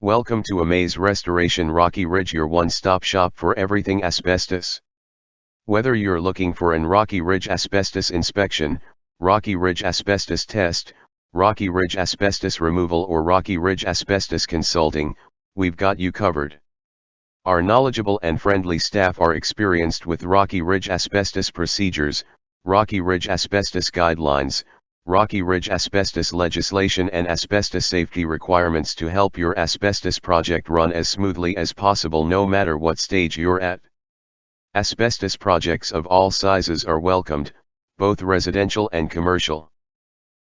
Welcome to Amaze Restoration Rocky Ridge, your one-stop shop for everything asbestos. Whether you're looking for an Rocky Ridge asbestos inspection, Rocky Ridge asbestos test, Rocky Ridge asbestos removal or Rocky Ridge asbestos consulting, we've got you covered. Our knowledgeable and friendly staff are experienced with Rocky Ridge asbestos procedures, Rocky Ridge asbestos guidelines, Rocky Ridge asbestos legislation and asbestos safety requirements to help your asbestos project run as smoothly as possible no matter what stage you're at. Asbestos projects of all sizes are welcomed, both residential and commercial.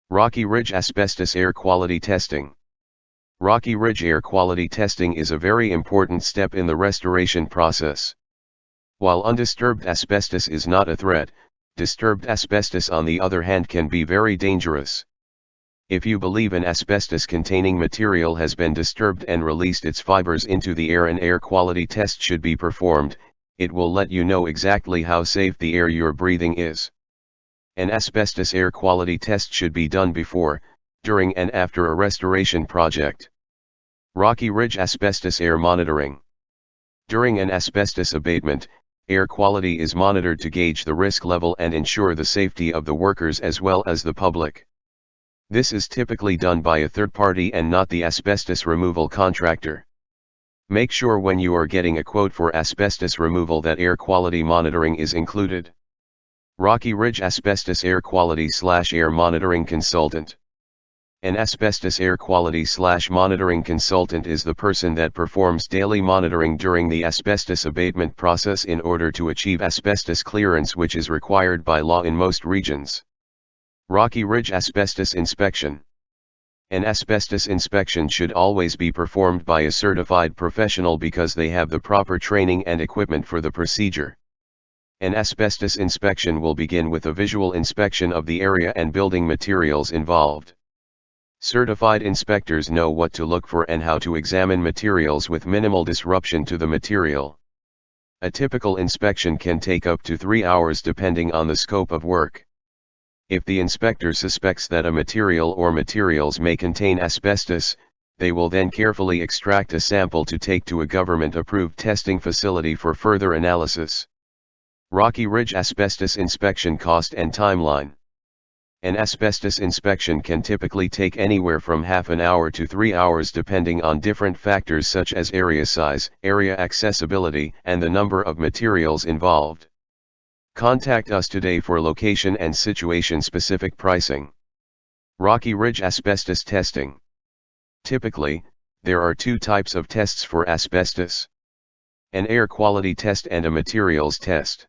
Rocky Ridge Asbestos Air Quality Testing. Rocky Ridge air quality testing is a very important step in the restoration process. While undisturbed asbestos is not a threat, disturbed asbestos on the other hand can be very dangerous. If you believe an asbestos-containing material has been disturbed and released its fibers into the air, an air quality test should be performed. It will let you know exactly how safe the air you're breathing is. An asbestos air quality test should be done before, during and after a restoration project. Rocky Ridge Asbestos Air Monitoring. During an asbestos abatement, air quality is monitored to gauge the risk level and ensure the safety of the workers as well as the public. This is typically done by a third party and not the asbestos removal contractor. Make sure when you are getting a quote for asbestos removal that air quality monitoring is included. Rocky Ridge Asbestos Air Quality/Air Monitoring Consultant. An asbestos air quality/monitoring consultant is the person that performs daily monitoring during the asbestos abatement process in order to achieve asbestos clearance, which is required by law in most regions. Rocky Ridge Asbestos Inspection. An asbestos inspection should always be performed by a certified professional because they have the proper training and equipment for the procedure. An asbestos inspection will begin with a visual inspection of the area and building materials involved. Certified inspectors know what to look for and how to examine materials with minimal disruption to the material. A typical inspection can take up to 3 hours depending on the scope of work. If the inspector suspects that a material or materials may contain asbestos, they will then carefully extract a sample to take to a government-approved testing facility for further analysis. Rocky Ridge Asbestos Inspection Cost and Timeline. An asbestos inspection can typically take anywhere from half an hour to 3 hours depending on different factors such as area size, area accessibility, and the number of materials involved. Contact us today for location and situation-specific pricing. Rocky Ridge Asbestos Testing. Typically, there are two types of tests for asbestos: an air quality test and a materials test.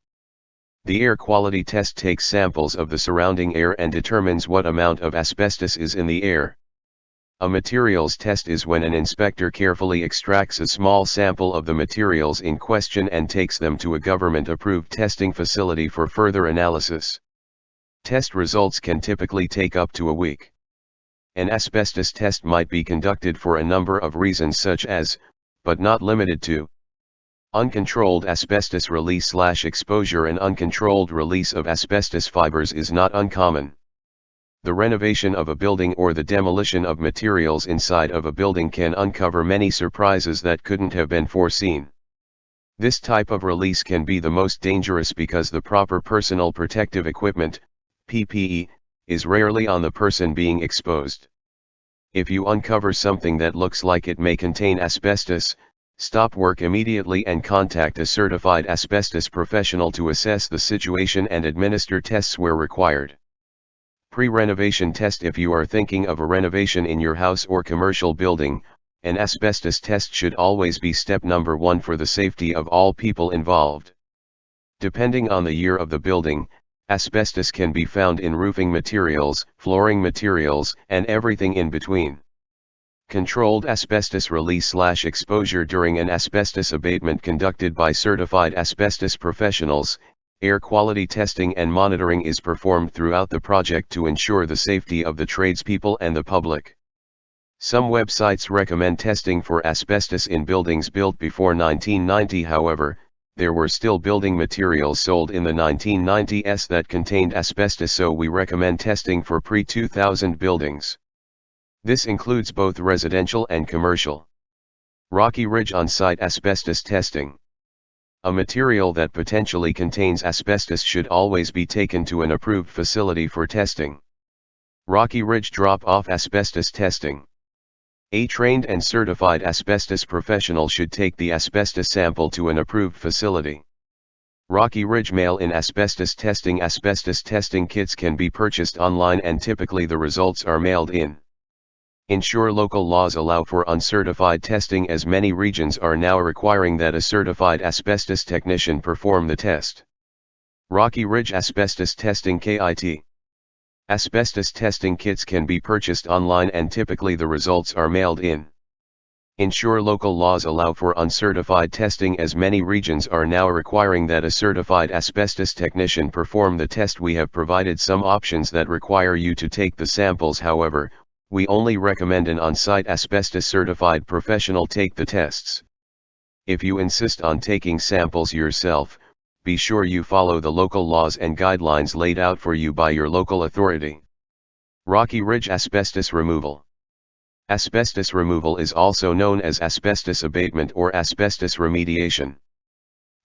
The air quality test takes samples of the surrounding air and determines what amount of asbestos is in the air. A materials test is when an inspector carefully extracts a small sample of the materials in question and takes them to a government-approved testing facility for further analysis. Test results can typically take up to a week. An asbestos test might be conducted for a number of reasons such as, but not limited to, uncontrolled asbestos release/exposure. An uncontrolled release of asbestos fibers is not uncommon. The renovation of a building or the demolition of materials inside of a building can uncover many surprises that couldn't have been foreseen. This type of release can be the most dangerous because the proper personal protective equipment, PPE, is rarely on the person being exposed. If you uncover something that looks like it may contain asbestos, stop work immediately and contact a certified asbestos professional to assess the situation and administer tests where required. Pre-renovation test. If you are thinking of a renovation in your house or commercial building, an asbestos test should always be step number 1 for the safety of all people involved. Depending on the year of the building, asbestos can be found in roofing materials, flooring materials, and everything in between. Controlled asbestos release/exposure. During an asbestos abatement conducted by certified asbestos professionals, air quality testing and monitoring is performed throughout the project to ensure the safety of the tradespeople and the public. Some websites recommend testing for asbestos in buildings built before 1990. However, there were still building materials sold in the 1990s that contained asbestos, so we recommend testing for pre-2000 buildings. This includes both residential and commercial. Rocky Ridge on-site asbestos testing. A material that potentially contains asbestos should always be taken to an approved facility for testing. Rocky Ridge drop-off asbestos testing. A trained and certified asbestos professional should take the asbestos sample to an approved facility. Rocky Ridge mail-in asbestos testing. Asbestos testing kits can be purchased online and typically the results are mailed in. Ensure local laws allow for uncertified testing, as many regions are now requiring that a certified asbestos technician perform the test. Rocky Ridge Asbestos Testing KIT. Asbestos testing kits can be purchased online and typically the results are mailed in. Ensure local laws allow for uncertified testing, as many regions are now requiring that a certified asbestos technician perform the test. We have provided some options that require you to take the samples, however, we only recommend an on-site asbestos certified professional take the tests. If you insist on taking samples yourself, be sure you follow the local laws and guidelines laid out for you by your local authority. Rocky Ridge Asbestos Removal. Asbestos removal is also known as asbestos abatement or asbestos remediation.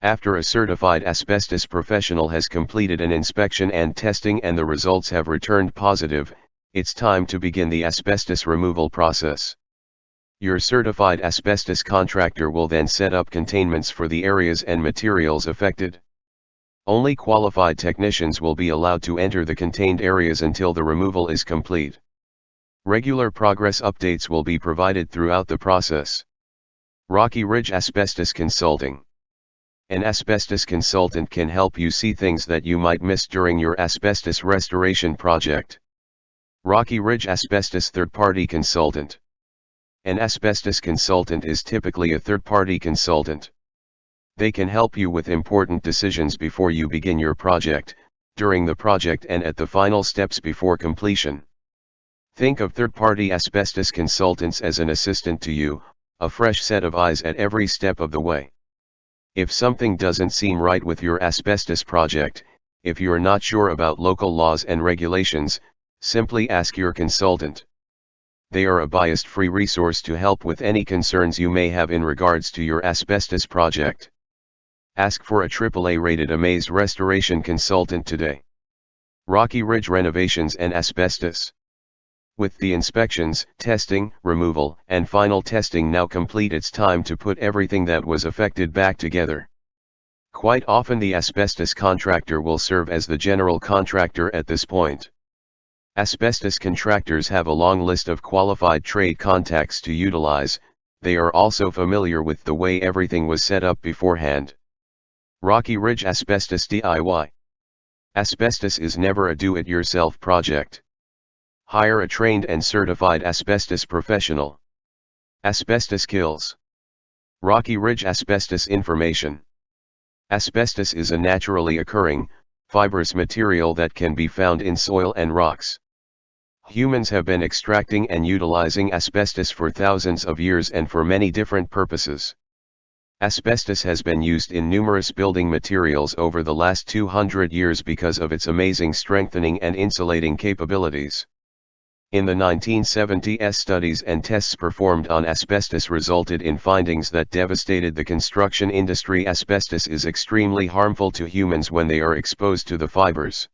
After a certified asbestos professional has completed an inspection and testing and the results have returned positive, it's time to begin the asbestos removal process. Your certified asbestos contractor will then set up containments for the areas and materials affected. Only qualified technicians will be allowed to enter the contained areas until the removal is complete. Regular progress updates will be provided throughout the process. Rocky Ridge Asbestos Consulting. An asbestos consultant can help you see things that you might miss during your asbestos restoration project. Rocky Ridge Asbestos Third-Party Consultant. An asbestos consultant is typically a third-party consultant. They can help you with important decisions before you begin your project, during the project and at the final steps before completion. Think of third-party asbestos consultants as an assistant to you, a fresh set of eyes at every step of the way. If something doesn't seem right with your asbestos project, if you're not sure about local laws and regulations, simply ask your consultant. They are a bias-free resource to help with any concerns you may have in regards to your asbestos project. Ask for a AAA-rated Amaze restoration consultant today. Rocky Ridge Renovations and Asbestos. With the inspections, testing, removal, and final testing now complete, it's time to put everything that was affected back together. Quite often the asbestos contractor will serve as the general contractor at this point. Asbestos contractors have a long list of qualified trade contacts to utilize. They are also familiar with the way everything was set up beforehand. Rocky Ridge Asbestos DIY. Asbestos is never a do-it-yourself project. Hire a trained and certified asbestos professional. Asbestos kills. Rocky Ridge Asbestos Information. Asbestos is a naturally occurring, fibrous material that can be found in soil and rocks. Humans have been extracting and utilizing asbestos for thousands of years and for many different purposes. Asbestos has been used in numerous building materials over the last 200 years because of its amazing strengthening and insulating capabilities. In the 1970s, studies and tests performed on asbestos resulted in findings that devastated the construction industry. Asbestos is extremely harmful to humans when they are exposed to the fibers.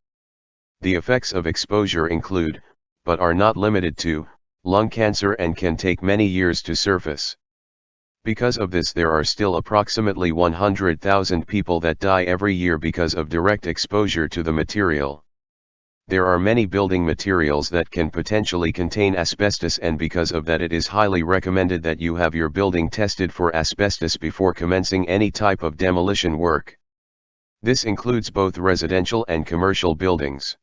The effects of exposure include, but are not limited to, lung cancer and can take many years to surface. Because of this, there are still approximately 100,000 people that die every year because of direct exposure to the material. There are many building materials that can potentially contain asbestos, and because of that it is highly recommended that you have your building tested for asbestos before commencing any type of demolition work. This includes both residential and commercial buildings.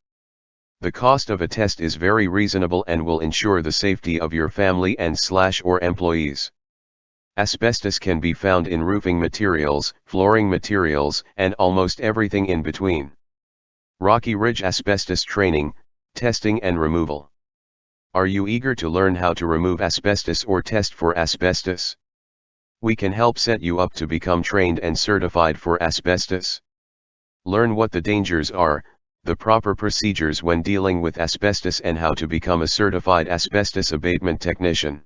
The cost of a test is very reasonable and will ensure the safety of your family and/or employees. Asbestos can be found in roofing materials, flooring materials, and almost everything in between. Rocky Ridge Asbestos Training, Testing and Removal. Are you eager to learn how to remove asbestos or test for asbestos? We can help set you up to become trained and certified for asbestos. Learn what the dangers are, the proper procedures when dealing with asbestos, and how to become a certified asbestos abatement technician.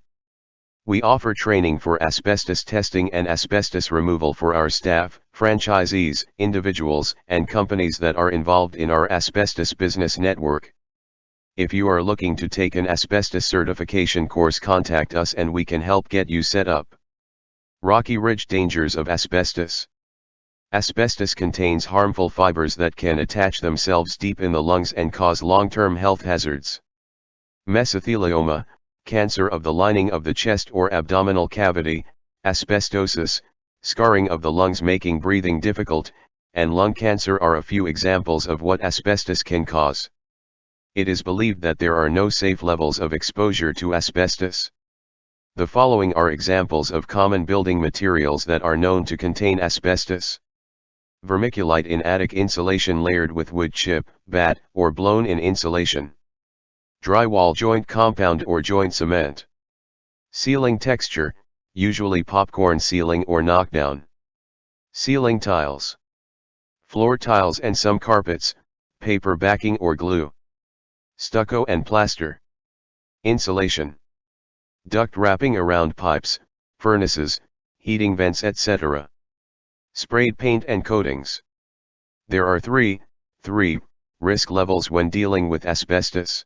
We offer training for asbestos testing and asbestos removal for our staff, franchisees, individuals, and companies that are involved in our asbestos business network. If you are looking to take an asbestos certification course, contact us and we can help get you set up. Rocky Ridge dangers of asbestos. Asbestos contains harmful fibers that can attach themselves deep in the lungs and cause long-term health hazards. Mesothelioma, cancer of the lining of the chest or abdominal cavity, asbestosis, scarring of the lungs making breathing difficult, and lung cancer are a few examples of what asbestos can cause. It is believed that there are no safe levels of exposure to asbestos. The following are examples of common building materials that are known to contain asbestos. Vermiculite in attic insulation layered with wood chip, batt, or blown-in insulation. Drywall joint compound or joint cement. Ceiling texture, usually popcorn ceiling or knockdown. Ceiling tiles. Floor tiles and some carpets, paper backing or glue. Stucco and plaster. Insulation. Duct wrapping around pipes, furnaces, heating vents, etc. Sprayed paint and coatings. There are three risk levels when dealing with asbestos.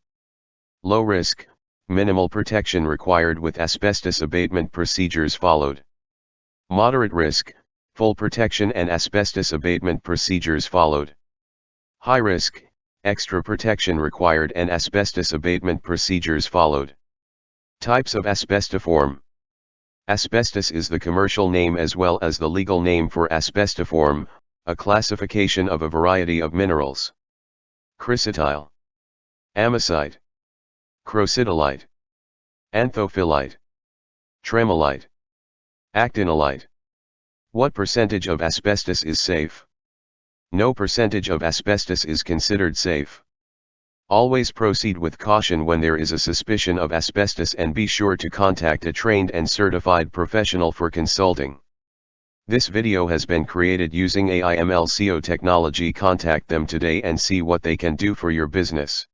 Low risk, minimal protection required with asbestos abatement procedures followed. Moderate risk, full protection and asbestos abatement procedures followed. High risk, extra protection required and asbestos abatement procedures followed. Types of asbestiform. Asbestos is the commercial name as well as the legal name for asbestiform, a classification of a variety of minerals. Chrysotile. Amazite. Crocidolite. Anthophyllite. Tremolite. Actinolite. What percentage of asbestos is safe? No percentage of asbestos is considered safe. Always proceed with caution when there is a suspicion of asbestos and be sure to contact a trained and certified professional for consulting. This video has been created using AI/ML SEO technology. Contact them today and see what they can do for your business.